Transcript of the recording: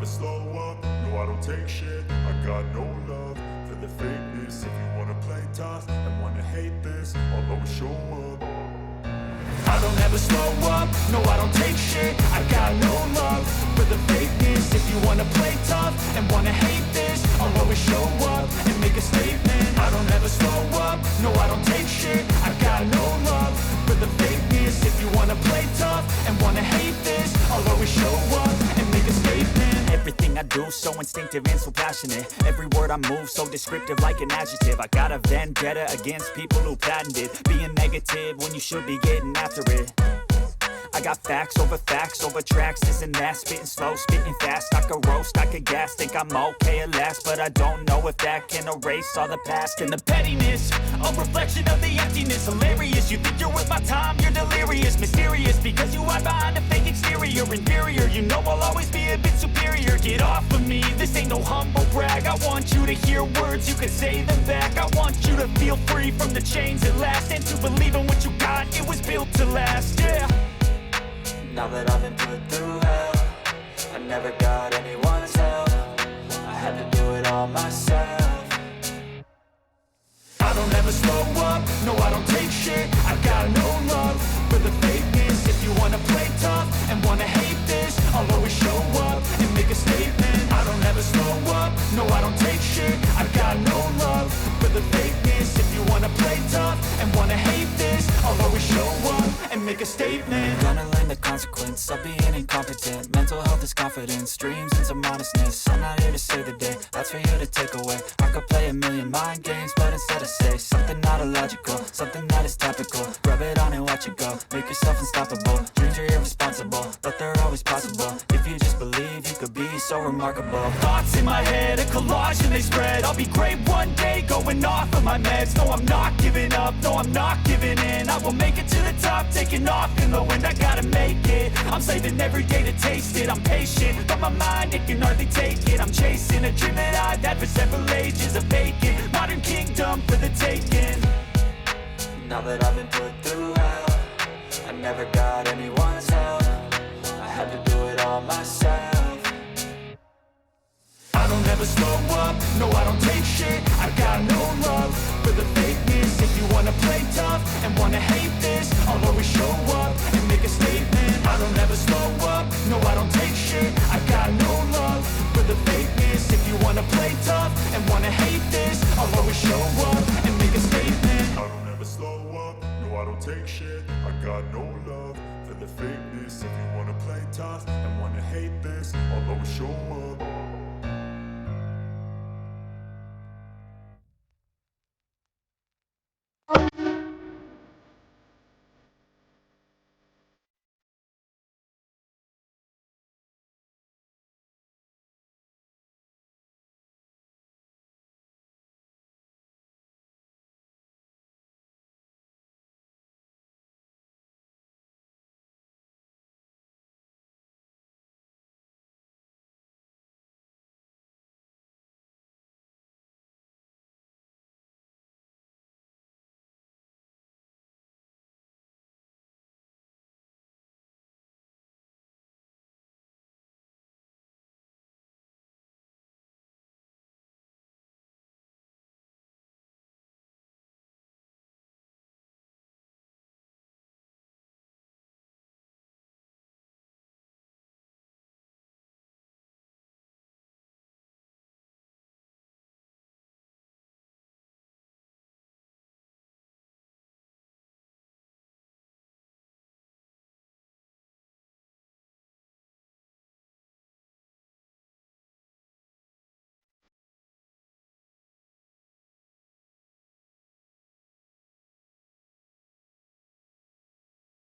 slow up, no I don't take shit. I got no love for the fakeness. If you wanna play tough and wanna hate this, I'll always show up. I don't ever slow up, no I don't take shit. I got no love for the fakeness. If you wanna play tough and wanna hate this, I'll always show up and make a statement. I don't ever slow up, no I don't take shit. I got no love for the fakeness. If you wanna play tough and wanna hate this, I'll always show up and make a statement. Everything I do so instinctive and so passionate. Every word I move so descriptive like an adjective. I got a vendetta against people who patented being negative when you should be getting after it. I got facts over tracks, this and that. Spitting slow, spitting fast. I could roast, I could gas. Think I'm okay at last, but I don't know if that can erase all the past. And the pettiness, a reflection of the emptiness. Hilarious, you think you're worth my time, you're delirious. Mysterious, because you hide behind a fake exterior. Inferior, you know I'll always be a bit superior. Get off of me, this ain't no humble brag. I want you to hear words, you can say them back. I want you to feel free from the chains at last, and to believe in what you got, it was built to last, yeah. Now that I've been put through hell, I never got anyone's help. I had to do it all myself. I don't ever slow up, no I don't take shit. I got no love for the fakeness. If you wanna play tough and wanna hate this, I'll always show up and make a statement. I don't ever slow up, no I don't take shit. I got no love for the fakeness. If you wanna play tough and wanna hate this, I'll always show up and make a statement. Gonna learn the consequence of being incompetent. Mental health is confidence, dreams and some modestness. I'm not here to save the day, that's for you to take away. I could play a million mind games, but instead I say something not illogical, something that is topical. Rub it on and watch it go, make yourself unstoppable. Dreams are irresponsible, but they're always possible. If you just believe, you could be so remarkable. Thoughts in my head, a collage and they spread. I'll be great one day, going off of my meds. No, I'm not giving up, no, I'm not giving in. I will make it to the top, taking off in the wind. I gotta make it, I'm saving every day to taste it. I'm patient, but my mind, it can hardly take it. I'm chasing a dream that I've had for several ages. A vacant, modern kingdom for the taking. Now that I've been put through hell, I never got anyone's help. I had to do it all myself. I don't ever slow up, no I don't take shit. I got no love for the fakeness. If you wanna play tough and wanna hate this, I'll always show up and make a statement. I don't ever slow up, no I don't take shit. I got no love for the fakeness. If you wanna play tough and wanna hate this, I'll always show up and make a statement. I don't ever slow up, no I don't take shit. I got no love for the fakeness. If you wanna play tough and wanna hate this, I'll always show